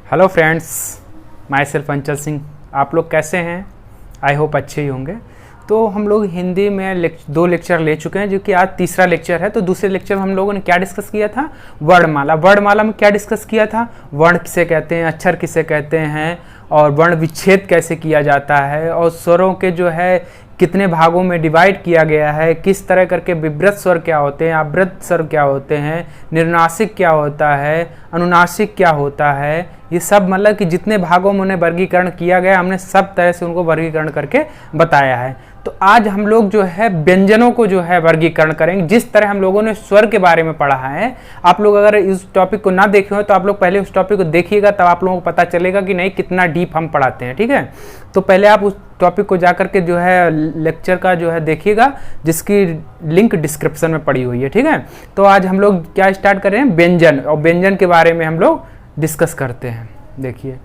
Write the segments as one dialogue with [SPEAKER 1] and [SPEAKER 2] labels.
[SPEAKER 1] Hello friends, my self अंचल सिंह। आप लोग कैसे हैं? आई होप अच्छे ही होंगे। तो हम लोग हिंदी में दो लेक्चर ले चुके हैं, जो कि आज तीसरा लेक्चर है। तो दूसरे लेक्चर में हम लोगों ने क्या डिस्कस किया था? वर्णमाला। वर्णमाला में क्या डिस्कस किया था? वर्ण किसे कहते हैं, अक्षर किसे कहते हैं, और वर्ण विच्छेद कैसे किया जाता है, और स्वरों के जो है कितने भागों में डिवाइड किया गया है, किस तरह करके विव्रत स्वर क्या होते हैं, अव्रत स्वर क्या होते हैं, निर्नासिक क्या होता है, अनुनासिक क्या होता है। ये सब मतलब कि जितने भागों में उन्हें वर्गीकरण किया गया, हमने सब तरह से उनको वर्गीकरण करके बताया है। तो आज हम लोग जो है व्यंजनों को जो है वर्गीकरण करेंगे। जिस तरह हम लोगों ने स्वर के बारे में पढ़ा है, आप लोग अगर इस टॉपिक को ना देखे हो तो आप लोग पहले उस टॉपिक को देखिएगा, तब आप लोगों को पता चलेगा कि नहीं कितना डीप हम पढ़ाते हैं। ठीक है, तो पहले आप उस टॉपिक को जाकर के जो है लेक्चर का जो है देखिएगा, जिसकी लिंक डिस्क्रिप्शन में पड़ी हुई है। ठीक है, तो आज हम लोग क्या स्टार्ट कर रहे हैं? व्यंजन, और व्यंजन के बारे में हम लोग डिस्कस करते हैं। देखिए,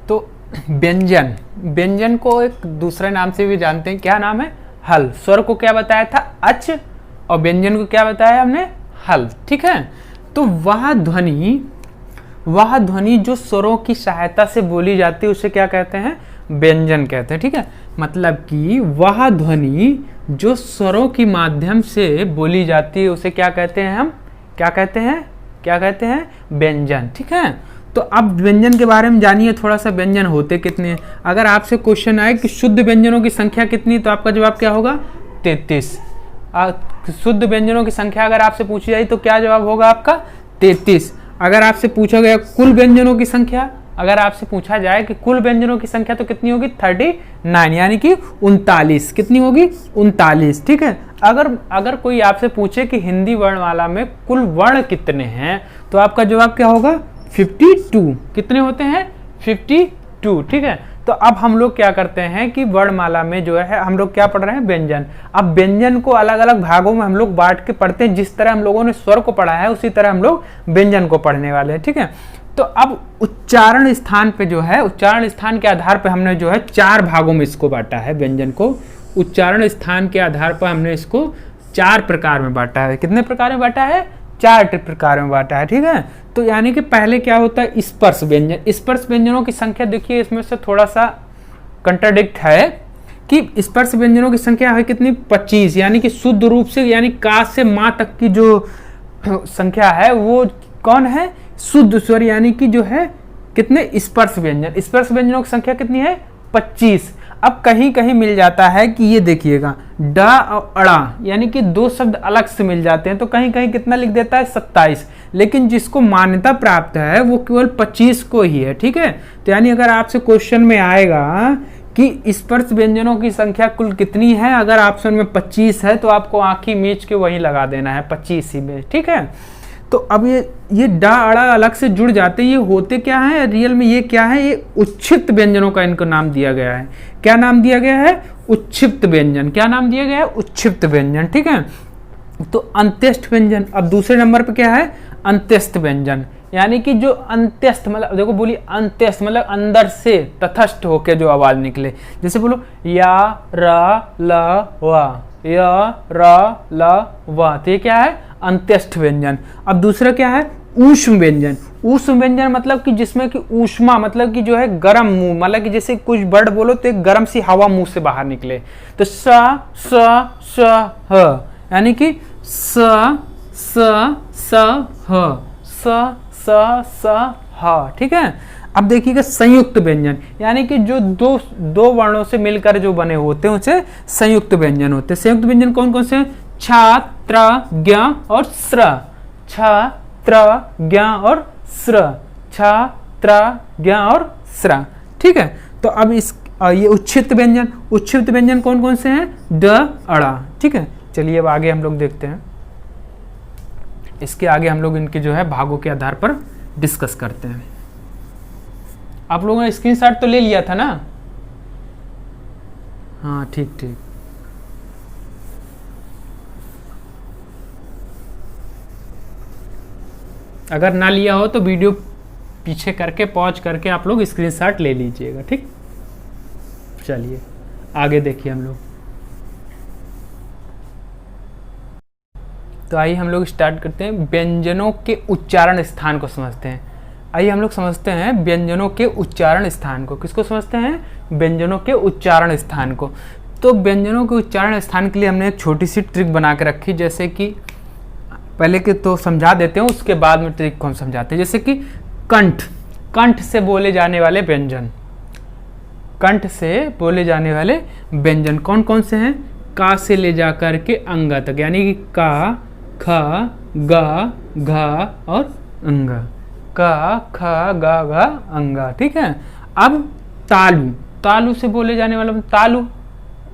[SPEAKER 1] तो व्यंजन, व्यंजन को एक दूसरे नाम से भी जानते हैं। क्या नाम है? हल। स्वर को क्या बताया था? अच, और व्यंजन को क्या बताया हमने? हल। ठीक है, तो वह ध्वनि जो स्वरों की सहायता से बोली जाती है उसे क्या कहते हैं? व्यंजन कहते हैं। ठीक है, मतलब कि वह ध्वनि जो स्वरों के माध्यम से बोली जाती है उसे क्या कहते हैं? हम क्या कहते हैं? क्या कहते हैं? व्यंजन। ठीक है, तो अब व्यंजन के बारे में जानिए थोड़ा सा। व्यंजन होते कितने हैं? अगर आपसे क्वेश्चन आए कि शुद्ध व्यंजनों की संख्या कितनी, तो आपका जवाब क्या होगा? 33। शुद्ध व्यंजनों की संख्या अगर आपसे पूछी जाए तो क्या जवाब होगा आपका? 33। अगर आपसे पूछा गया कुल व्यंजनों की संख्या, अगर आपसे पूछा जाए कि कुल व्यंजनों की संख्या, तो कितनी होगी? 39, यानी कि 39। कितनी होगी? 39। ठीक है, अगर कोई आपसे पूछे कि हिंदी वर्णमाला में कुल वर्ण कितने हैं, तो आपका जवाब क्या होगा? 52। कितने होते हैं? 52। ठीक है, तो अब हम लोग क्या करते हैं कि वर्णमाला में जो है हम लोग क्या पढ़ रहे हैं? व्यंजन। अब व्यंजन को अलग अलग भागों में हम लोग बांट के पढ़ते हैं। जिस तरह हम लोगों ने स्वर को पढ़ा है उसी तरह हम लोग व्यंजन को पढ़ने वाले हैं। ठीक है, तो अब उच्चारण स्थान पे जो है, उच्चारण स्थान के आधार पर हमने जो है 4 भागों में इसको बांटा है। व्यंजन को उच्चारण स्थान के आधार पर हमने इसको 4 प्रकार में बांटा है। कितने प्रकार में बांटा है? 4 प्रकार में बांटा है। ठीक है, तो यानी कि पहले क्या होता है? स्पर्श व्यंजन। स्पर्श व्यंजनों की संख्या देखिए, इसमें से थोड़ा सा कंट्राडिक्ट है कि स्पर्श व्यंजनों की संख्या है कितनी? 25। यानी कि शुद्ध रूप से, यानी का से माँ तक की जो संख्या है वो कौन है? शुद्ध स्वर, यानी कि जो है कितने? स्पर्श व्यंजन। स्पर्श व्यंजनों की संख्या कितनी है? 25। अब कहीं कहीं मिल जाता है कि ये देखिएगा, ड और अड़ा, यानी कि 2 शब्द अलग से मिल जाते हैं, तो कहीं कहीं कितना लिख देता है? 27। लेकिन जिसको मान्यता प्राप्त है वो केवल 25 को ही है। ठीक है, तो यानी अगर आपसे क्वेश्चन में आएगा कि स्पर्श व्यंजनों की संख्या कुल कितनी है, अगर ऑप्शन में 25 है तो आपको आंखी मीच के वही लगा देना है, 25 ही में। ठीक है, तो अब ये डा अड़ा अलग से जुड़ जाते हैं। ये होते क्या है रियल में? ये क्या है? ये उच्छिप्त व्यंजनों का इनको नाम दिया गया है। क्या नाम दिया गया है? उच्छिप्त व्यंजन। क्या नाम दिया गया है? उच्छिप्त व्यंजन। ठीक है, तो अंत्यस्थ व्यंजन। अब दूसरे नंबर पे क्या है? अंत्यस्थ व्यंजन, यानी कि जो अंत्यस्थ, मतलब देखो बोली अंत्यस्थ मतलब अंदर से तटस्थ होके जो आवाज निकले। जैसे बोलो या र ल व, या र ल व, तो ये क्या है? अंत्यस्थ व्यंजन। अब दूसरा क्या है? ऊष्म व्यंजन। ऊष्म व्यंजन मतलब कि जिसमें कि ऊष्मा मतलब कि जो है गर्म मुंह, मतलब कि जैसे कुछ वर्ड बोलो तो एक गर्म सी हवा मुंह से बाहर निकले। तो स ह, यानी कि स ह, स ह। ठीक है, अब देखिएगा संयुक्त व्यंजन, यानी कि जो दो वर्णों से मिलकर जो बने होते हैं उसे संयुक्त व्यंजन होते हैं। संयुक्त व्यंजन कौन कौन से? छ, त्र, ज्ञ और स्र। छ, त्र, ज्ञ और स्र। छ, त्र, ज्ञ और स्र। ठीक है, तो अब ये उच्छिप्त व्यंजन। उच्छिप्त व्यंजन कौन कौन से हैं? ड, अड़ा। ठीक है, चलिए अब आगे हम लोग देखते हैं। इसके आगे हम लोग इनके जो है भागों के आधार पर डिस्कस करते हैं। आप लोगों ने स्क्रीनशॉट तो ले लिया था ना? हाँ, ठीक ठीक। अगर ना लिया हो तो वीडियो पीछे करके पॉज करके आप लोग स्क्रीनशॉट ले लीजिएगा। ठीक, चलिए आगे देखिए हम लोग। तो आइए हम लोग स्टार्ट करते हैं, व्यंजनों के उच्चारण स्थान को समझते हैं। आइए हम लोग समझते हैं व्यंजनों के उच्चारण स्थान को। किसको समझते हैं? व्यंजनों के उच्चारण स्थान को। तो व्यंजनों के उच्चारण स्थान के लिए हमने एक छोटी सी ट्रिक बना के रखी, जैसे कि पहले के तो समझा देते हैं, उसके बाद में ट्रिक को हम समझाते हैं। जैसे कि कंठ, कंठ से बोले जाने वाले व्यंजन, कंठ से बोले जाने वाले व्यंजन कौन कौन से हैं? का से ले जा कर के अंगा तक, यानी कि का, ख, ग, घ और अंगा। का, ख, ग, घ, अंगा। ठीक है। अब तालु, तालु से बोले जाने वाला, तालु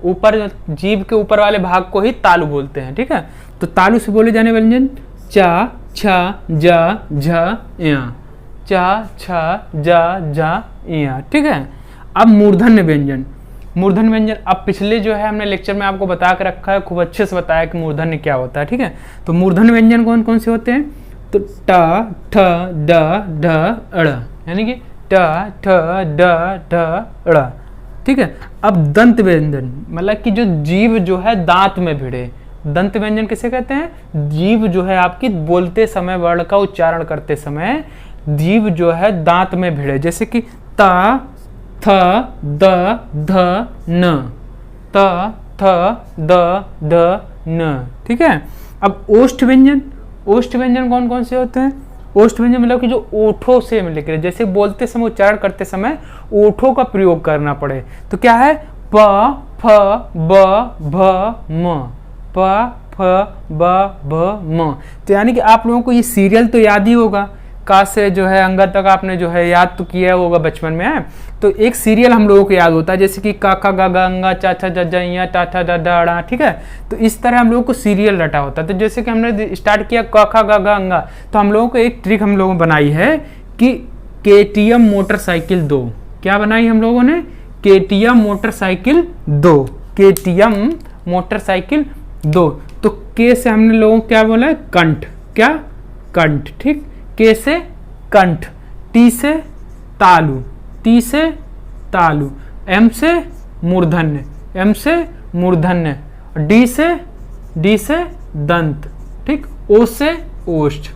[SPEAKER 1] ऊपर, जीभ के ऊपर वाले भाग को ही तालु बोलते हैं। ठीक है। तो तालु से बोले जाने वाले व्यंजन चा, छ, ज, झ, या। चा, छ, ज, झ, या। ठीक है। अब मूर्धन्य व्यंजन, मूर्धन्य व्यंजन अब पिछले जो है हमने लेक्चर में आपको बता के रखा है, खूब अच्छे से बताया कि मूर्धन्य क्या होता है। ठीक है। तो मूर्धन्य व्यंजन कौन कौन से होते हैं? तो ट, ठ, ड, ढ, अड़, यानी कि ट, ठ, ड, ढ, अड़। ठीक है। अब दंत व्यंजन, मतलब कि जो जीभ जो है दांत में भिड़े, दंत व्यंजन किसे कहते हैं? जीभ जो है आपकी बोलते समय, वर्ण का उच्चारण करते समय जीभ जो है दांत में भिड़े, जैसे कि ता, थ, द, ध, न, त, थ, द, ध, न। ठीक है। अब ओष्ठ व्यंजन, ओष्ठ व्यंजन कौन कौन से होते हैं? ओष्ठ व्यंजन मतलब कि जो ओठों से मिलकर, जैसे बोलते समय, उच्चारण करते समय ओठों का प्रयोग करना पड़े, तो क्या है? प, फ, ब, भ, म, प, फ, ब, भ, म। तो यानी कि आप लोगों को ये सीरियल तो याद ही होगा, का से जो है अंगा तक आपने जो है याद तो किया होगा बचपन में। है तो एक सीरियल हम लोगों को याद होता है, जैसे कि का, खा, गा, गा, अंगा, चा, छा, जा, जा, या, टा, ठा, डा, डा, अड़ा। ठीक है। तो इस तरह हम लोगों को सीरियल रटा होता है। तो जैसे कि हमने स्टार्ट किया का, खा, गा, गा, अंगा, तो हम लोगों को एक ट्रिक हम लोगों ने बनाई है कि KTM मोटरसाइकिल 2, क्या बनाई हम लोगों ने? KTM motorcycle 2, KTM motorcycle 2। तो के से हमने लोगों को क्या बोला है? कंठ, क्या? कंठ। ठीक। के से कंठ, टी से तालु, टी से तालु, एम से मूर्धन्य, एम से मूर्धन्य, डी से दंत। ठीक। ओ से ओष्ठ।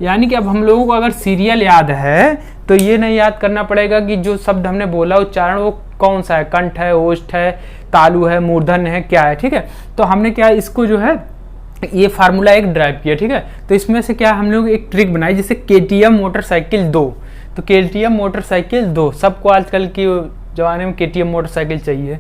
[SPEAKER 1] यानी कि अब हम लोगों को अगर सीरियल याद है तो ये नहीं याद करना पड़ेगा कि जो शब्द हमने बोला उच्चारण वो कौन सा है, कंठ है, ओष्ठ है, तालु है, मूर्धन्य है, क्या है। ठीक है। तो हमने क्या इसको जो है ये फार्मूला एक ड्राइव किया। ठीक है। तो इसमें से क्या हम लोग एक ट्रिक बनाई, जैसे KTM मोटरसाइकिल 2, तो KTM मोटरसाइकिल 2, सबको आजकल की जमाने में KTM मोटरसाइकिल चाहिए।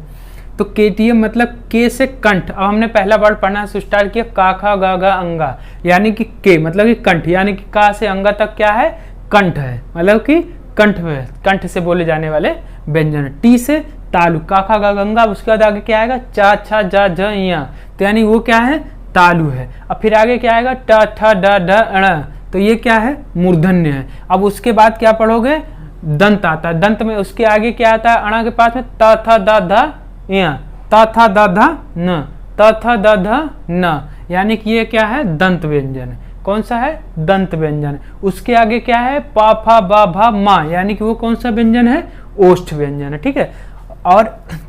[SPEAKER 1] तो KTM मतलब के से कंठ। अब हमने पहला वर्ड पढ़ना से स्टार्ट किया, का, खा, गा, गा, अंगा, यानी कि के मतलब कि कंठ, यानी कि का से अंगा तक क्या है? कंठ है, मतलब कि कंठ में, कंठ से बोले जाने वाले व्यंजन। टी से तालु, का, खा, गा, गंगा, उसके बाद आगे क्या आएगा? चा, छा, जा, झ, या, तो यानी वो क्या है? तालु है। अब फिर आगे क्या आएगा? ट, ठ, ड, ढ, अण, तो ये क्या है? मूर्धन्य है। अब उसके बाद क्या पढ़ोगे? दंत आता है। दंत में उसके आगे क्या आता है? अणा के पास में त, थ, द, ध, या, त, थ, द, ध, न, त, थ, द, ध, न, यानी कि ये क्या है? दंत व्यंजन है। कौन सा है? दंत व्यंजन। उसके आगे क्या है? प, फ, ब, भ, म, यानी कि वो कौन सा व्यंजन है? ओष्ठ व्यंजन है। ठीक है। और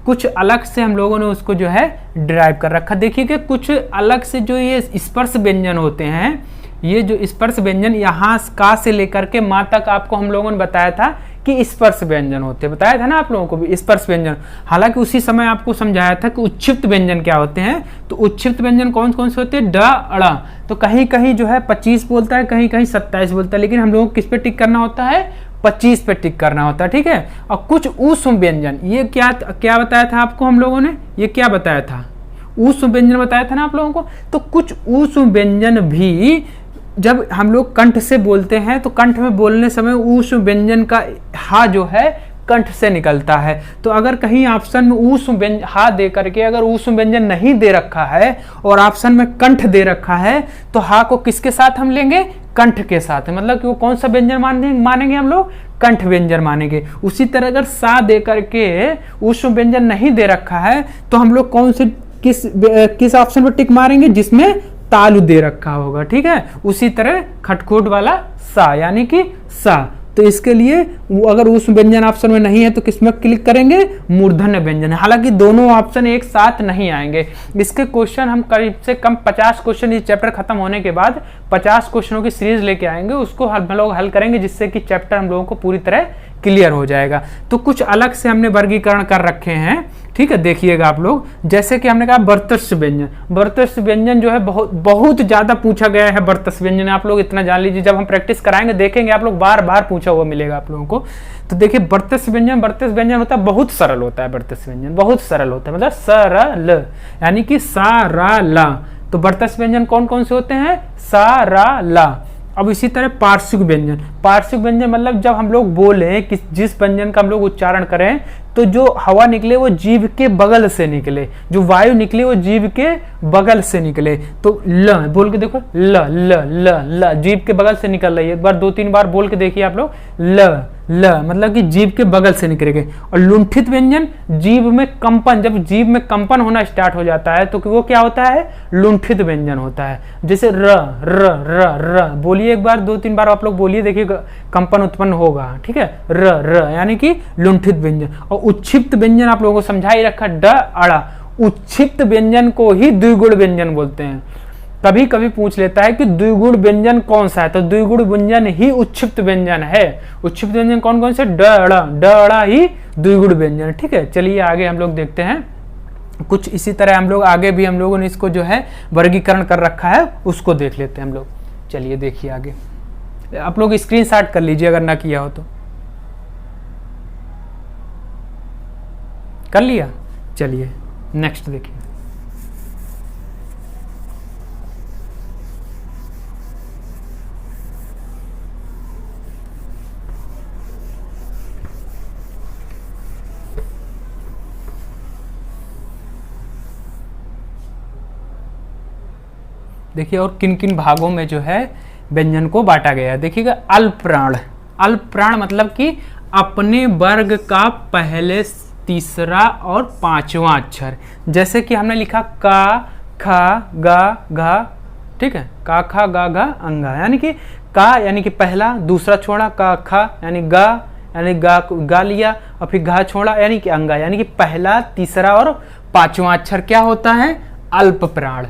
[SPEAKER 1] कुछ अलग से हम लोगों ने उसको जो है ड्राइव कर रखा। देखिए कि कुछ अलग से जो ये स्पर्श व्यंजन होते हैं, ये जो स्पर्श व्यंजन यहाँ का से लेकर के माँ तक आपको हम लोगों ने बताया था कि स्पर्श व्यंजन होते हैं, बताया था ना आप लोगों को भी स्पर्श व्यंजन। हालांकि उसी समय आपको समझाया था कि उच्छिप्त व्यंजन क्या होते हैं। तो उच्छिप्त व्यंजन कौन कौन से होते हैं? ड, अड़ा। तो कहीं कहीं जो है 25 बोलता है, कहीं कहीं 27 बोलता है, लेकिन हम लोगों को किस पे टिक करना होता है? 25 पे टिक करना होता है। ठीक है। और कुछ ऊष्म व्यंजन, ये क्या क्या बताया था आपको हम लोगों ने? ये क्या बताया था? ऊष्म व्यंजन बताया था ना आप लोगों को। तो कुछ ऊष्म व्यंजन भी जब हम लोग कंठ से बोलते हैं तो कंठ में बोलने समय ऊष्म व्यंजन का हा जो है कंठ से निकलता है। तो अगर कहीं ऑप्शन में ऊष्म व्यंजन हा दे करके अगर ऊष्म व्यंजन नहीं दे रखा है और ऑप्शन में कंठ दे रखा है, तो हा को किसके साथ हम लेंगे? कंठ के साथ। मतलब कि वो कौन सा व्यंजन मानेंगे हम लोग? कंठ व्यंजन मानेंगे। उसी तरह अगर सा दे करके ऊष्म व्यंजन नहीं दे रखा है तो हम लोग कौन से किस ऑप्शन पर टिक मारेंगे? जिसमें तालु दे रखा होगा। ठीक है। उसी तरह खटखोट वाला सा, यानी कि सा, तो इसके लिए अगर उस व्यंजन ऑप्शन में नहीं है तो किसमें क्लिक करेंगे, मूर्धन्य व्यंजन। हालांकि दोनों ऑप्शन एक साथ नहीं आएंगे। इसके क्वेश्चन हम करीब से कम 50 क्वेश्चन इस चैप्टर खत्म होने के बाद 50 क्वेश्चनों की सीरीज लेके आएंगे, उसको हम लोग हल करेंगे, जिससे कि चैप्टर हम लोगों को पूरी तरह क्लियर हो जाएगा। तो कुछ अलग से हमने वर्गीकरण कर रखे हैं, ठीक है, देखिएगा आप लोग। जैसे कि हमने कहा वर्चस्व व्यंजन, वर्चस्व व्यंजन जो है बहुत ज्यादा पूछा गया है। वर्चस्व व्यंजन आप लोग इतना जान लीजिए, जब हम प्रैक्टिस कराएंगे देखेंगे आप लोग बार बार पूछा हुआ मिलेगा आप लोगों को। तो देखिए वर्चस्व व्यंजन होता है बहुत सरल होता है, वर्चस्व व्यंजन बहुत सरल होता है, मतलब सरल यानी कि साराला। तो वर्चस्व व्यंजन कौन कौन से होते हैं, साराला। अब इसी तरह पार्श्विक व्यंजन, पार्श्विक व्यंजन मतलब जब हम लोग बोले कि जिस व्यंजन का हम लोग उच्चारण करें तो जो हवा निकले वो जीभ के बगल से निकले, जो वायु निकले वो जीभ के बगल से निकले। तो ल बोल के देखो, ल ल ल ल जीभ के बगल से निकल रही है, एक बार 2-3 बार बोल के देखिए आप लोग, ल ल मतलब कि जीभ के बगल से निकलेंगे। और लुंठित व्यंजन जीभ में कंपन, जब जीभ में कंपन होना स्टार्ट हो जाता है तो वो क्या होता है, लुंठित व्यंजन होता है। जैसे र र र र बोलिए एक बार 2-3 बार आप लोग बोलिए, देखिए कंपन उत्पन्न होगा, ठीक है, र र यानी कि लुंठित व्यंजन। और उच्छिप्त व्यंजन आप लोगों को समझा ही रखा, ड अड़ा, उच्छिप्त व्यंजन को ही द्विगुण व्यंजन बोलते हैं। कभी कभी पूछ लेता है कि द्विगुण व्यंजन कौन सा है, तो द्विगुण व्यंजन ही उच्छिप्त व्यंजन है। उच्छिप्त व्यंजन कौन कौन से, ड अड़ा ही द्विगुण व्यंजन, ठीक है। चलिए आगे हम लोग देखते हैं कुछ इसी तरह हम लोग आगे भी हम लोगों ने इसको जो है वर्गीकरण कर रखा है, उसको देख लेते हैं हम लोग। चलिए देखिए आगे, आप लोग स्क्रीनशॉट कर लीजिए अगर ना किया हो तो। कर लिया, चलिए नेक्स्ट देखिए। देखिए और किन किन भागों में जो है व्यंजन को बांटा गया है। देखिएगा अल्पप्राण, अल्पप्राण मतलब कि अपने वर्ग का पहले, तीसरा और पांचवा अक्षर। जैसे कि हमने लिखा का, खा, गा, घा, ठीक है, का, खा, गा, घा, अंगा, यानी कि का यानी कि पहला, दूसरा छोड़ा, का, खा यानी गा, यानी गा लिया, और फिर घा छोड़ा यानी कि अंगा, यानी कि पहला, तीसरा और पांचवा अक्षर क्या होता है, अल्पप्राण।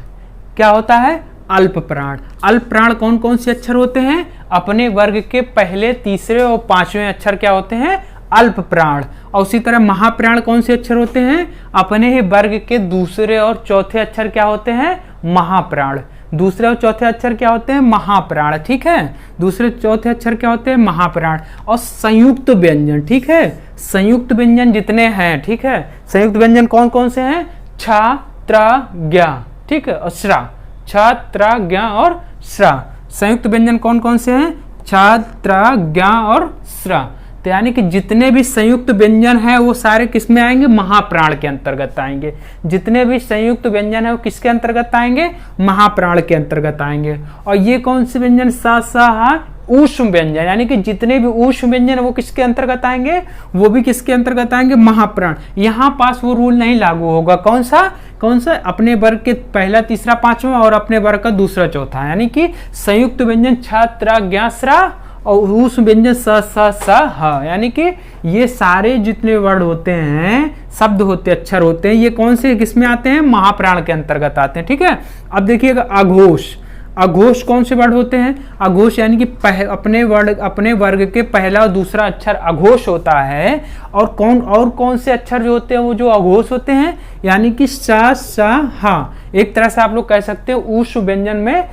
[SPEAKER 1] क्या होता है, अल्पप्राण। अल्पप्राण कौन कौन से अक्षर होते हैं, अपने वर्ग के पहले, तीसरे और पांचवें अक्षर क्या होते हैं, अल्पप्राण। और उसी तरह महाप्राण कौन से अक्षर होते हैं, अपने ही वर्ग के दूसरे और चौथे अक्षर क्या होते हैं, महाप्राण। दूसरे और चौथे अक्षर क्या होते हैं, महाप्राण, ठीक है, दूसरे चौथे अक्षर क्या होते हैं, महाप्राण। और संयुक्त व्यंजन, ठीक है, संयुक्त व्यंजन जितने हैं, ठीक है, संयुक्त व्यंजन कौन कौन से हैं, छा, त्रा, ज्ञा, ठीक है, और श्रा, छा, त्रा, ज्ञा और श्रा। संयुक्त व्यंजन कौन कौन से हैं, छा, त्रा, ज्ञा और श्रा। तो यानी कि जितने भी संयुक्त व्यंजन हैं वो सारे किस में आएंगे, महाप्राण के अंतर्गत आएंगे। जितने भी संयुक्त व्यंजन है वो किसके अंतर्गत आएंगे, महाप्राण के अंतर्गत आएंगे। और ये कौन से व्यंजन, सा, सा, हा, ऊष्म व्यंजन, यानी कि जितने भी ऊष्म व्यंजन है वो किसके अंतर्गत आएंगे, वो भी किसके अंतर्गत आएंगे, महाप्राण। यहाँ पास वो रूल नहीं लागू होगा, कौन सा, कौन सा, अपने वर्ग के पहला, तीसरा, पांचवा और अपने वर्ग का दूसरा, चौथा, यानी कि संयुक्त व्यंजन छा, त्रा, ज्ञा, श्रा और ऊष्म व्यंजन स, सा, सा, हा, यानी कि ये सारे जितने वर्ड होते हैं, शब्द होते, अक्षर होते हैं, ये कौन से किसमें आते हैं, महाप्राण के अंतर्गत आते हैं, ठीक है। अब देखिएगा अघोष, अघोष कौन से वर्ड होते हैं, अघोष यानी कि अपने वर्ग के पहला और दूसरा अक्षर अघोष होता है। और कौन से अक्षर जो होते हैं वो जो अघोष होते हैं, यानी कि सा, सा, हा। एक तरह से आप लोग कह सकते हो ऊष्म व्यंजन में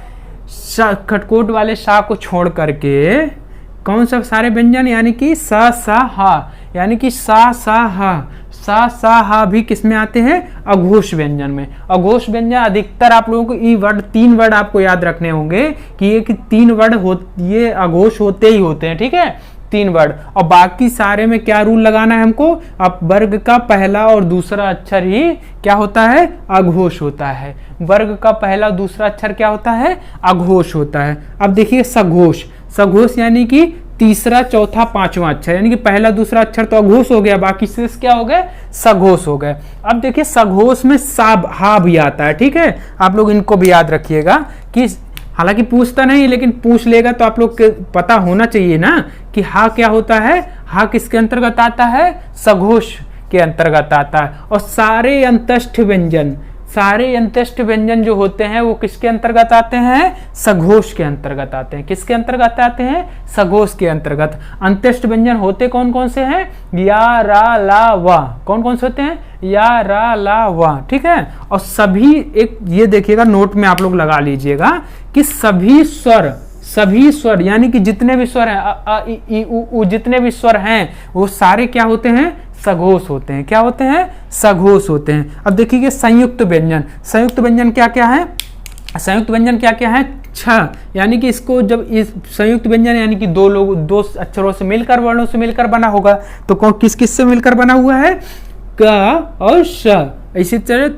[SPEAKER 1] खटकोट वाले सा को छोड़ करके कौन सा सारे व्यंजन, यानी कि सा, सा, हा, यानी कि सा, सा, हा, सा, सा, हा भी किसमें आते हैं, अघोष व्यंजन में। अघोष व्यंजन अधिकतर आप लोगों को ई वर्ड, 3 वर्ड आपको याद रखने होंगे कि ये कि 3 वर्ड ये अघोष होते ही होते हैं, ठीक है, 3 वर्ड। और बाकी सारे में क्या रूल लगाना है हमको, अब वर्ग का पहला और दूसरा अक्षर ही क्या होता है, अघोष होता है। वर्ग का पहला दूसरा अक्षर क्या होता है, अघोष होता है। अब देखिए सघोष, सघोष यानी कि तीसरा, चौथा, पांचवा अक्षर, यानी कि पहला दूसरा अक्षर तो अघोष हो गया, बाकी शेष क्या हो गए, सघोष हो गए। अब देखिए सघोष में सा, हा भी आता है, ठीक है, आप लोग इनको भी याद रखिएगा कि हालांकि पूछता नहीं, लेकिन पूछ लेगा तो आप लोग के पता होना चाहिए ना कि हा क्या होता है। हा किसके अंतर्गत आता है? सघोष के अंतर्गत आता है। और सारे अंतस्थ व्यंजन जो होते हैं वो किसके अंतर्गत आते हैं? सघोष के अंतर्गत आते हैं। किसके अंतर्गत आते हैं? सघोष के अंतर्गत। अंत्यष्ट व्यंजन होते कौन कौन से हैं? या, रा, ला, वा। कौन कौन से होते हैं? या, रा, ला, वा। ठीक है। और सभी, एक ये देखिएगा नोट में आप लोग लगा लीजिएगा कि सभी स्वर यानी कि जितने भी स्वर हैं, अ, इ, उ, जितने भी स्वर हैं वो सारे क्या होते हैं? सघोष होते हैं। क्या होते हैं? सघोष होते हैं। अब देखिए संयुक्त व्यंजन क्या क्या है? संयुक्त व्यंजन क्या क्या है? छ, यानी कि इसको जब इस संयुक्त व्यंजन यानी कि दो अक्षरों से मिलकर, वर्णों से मिलकर बना होगा, तो कौन किस किस से मिलकर बना हुआ है? क और श। इसी तरह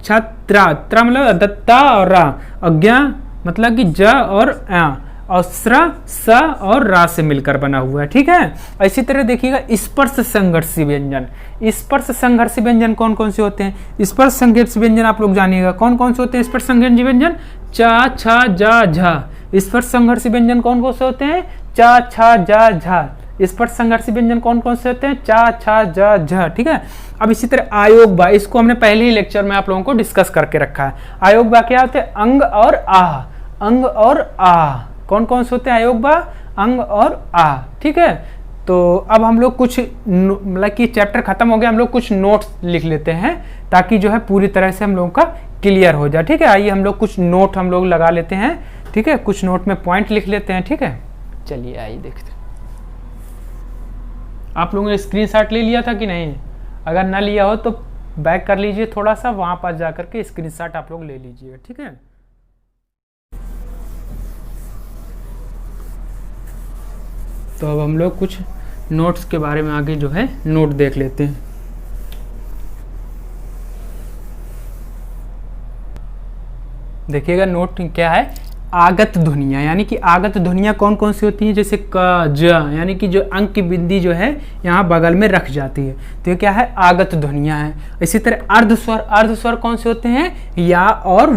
[SPEAKER 1] छत्रा, त्र मतलब दत्ता और रा, अज्ञा मतलब कि ज और आ, और स्र, स और रा से मिलकर बना हुआ है। ठीक है। इसी तरह देखिएगा स्पर्श संघर्षी व्यंजन कौन कौन से होते हैं? स्पर्श संघर्षी व्यंजन आप लोग जानिएगा कौन कौन से होते हैं? स्पर्श संघर्षी व्यंजन चा, छा, जा, झा। स्पर्श संघर्षी व्यंजन कौन कौन से होते हैं? चा, छा, जा, झा। स्पर्श संघर्षी व्यंजन कौन कौन से होते हैं? चा, छा, जा, झ। ठीक है। अब इसी तरह आयोग बा, इसको हमने पहले ही लेक्चर में आप लोगों को डिस्कस करके रखा है। आयोग बा क्या होते हैं? अंग और आ। कौन कौन से होते हैं आयोग बा? अंग और आ। ठीक है। तो अब हम लोग कुछ मतलब कि चैप्टर खत्म हो गया, हम लोग कुछ नोट्स लिख लेते हैं ताकि जो है पूरी तरह से हम लोगों का क्लियर हो जाए। ठीक है। आइए हम लोग कुछ नोट हम लोग लगा लेते हैं। ठीक है। कुछ नोट में पॉइंट लिख लेते हैं। ठीक है। चलिए आइए देखते हैं। आप लोगों ने स्क्रीनशॉट ले लिया था कि नहीं? अगर ना लिया हो तो बैक कर लीजिए थोड़ा सा, वहां पास जाकर के स्क्रीनशॉट आप लोग ले लीजिएगा। ठीक है। तो अब हम लोग कुछ नोट्स के बारे में आगे जो है नोट देख लेते हैं। देखिएगा नोट क्या है? आगत ध्वनियाँ, यानी कि आगत ध्वनियाँ कौन कौन सी होती हैं? जैसे क, ज, यानी कि जो अंक की बिंदी जो है यहाँ बगल में रख जाती है, तो ये क्या है? आगत ध्वनियाँ हैं। इसी तरह अर्धस्वर कौन से होते हैं? या और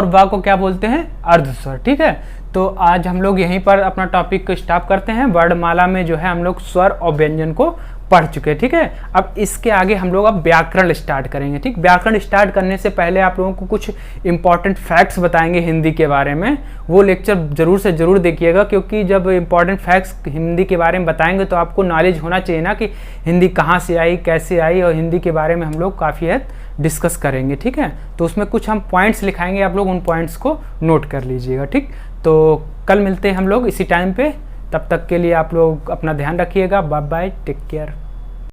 [SPEAKER 1] वा को क्या बोलते हैं? अर्धस्वर। ठीक है। तो आज हम लोग यहीं पर अपना टॉपिक को स्टॉप करते हैं। वर्णमाला में जो है हम लोग स्वर और व्यंजन को पढ़ चुके हैं। ठीक है। अब इसके आगे हम लोग अब व्याकरण स्टार्ट करेंगे। ठीक। व्याकरण स्टार्ट करने से पहले आप लोगों को कुछ इंपॉर्टेंट फैक्ट्स बताएंगे हिंदी के बारे में। वो लेक्चर जरूर से जरूर देखिएगा, क्योंकि जब इंपॉर्टेंट फैक्ट्स हिंदी के बारे में बताएंगे तो आपको नॉलेज होना चाहिए ना कि हिंदी कहाँ से आई, कैसे आई, और हिंदी के बारे में हम लोग काफ़ी हद डिस्कस करेंगे। ठीक है। तो उसमें कुछ हम पॉइंट्स लिखाएंगे, आप लोग उन पॉइंट्स को नोट कर लीजिएगा। ठीक। तो कल मिलते हैं हम लोग इसी टाइम पे। तब तक के लिए आप लोग अपना ध्यान रखिएगा। Bye bye, take care.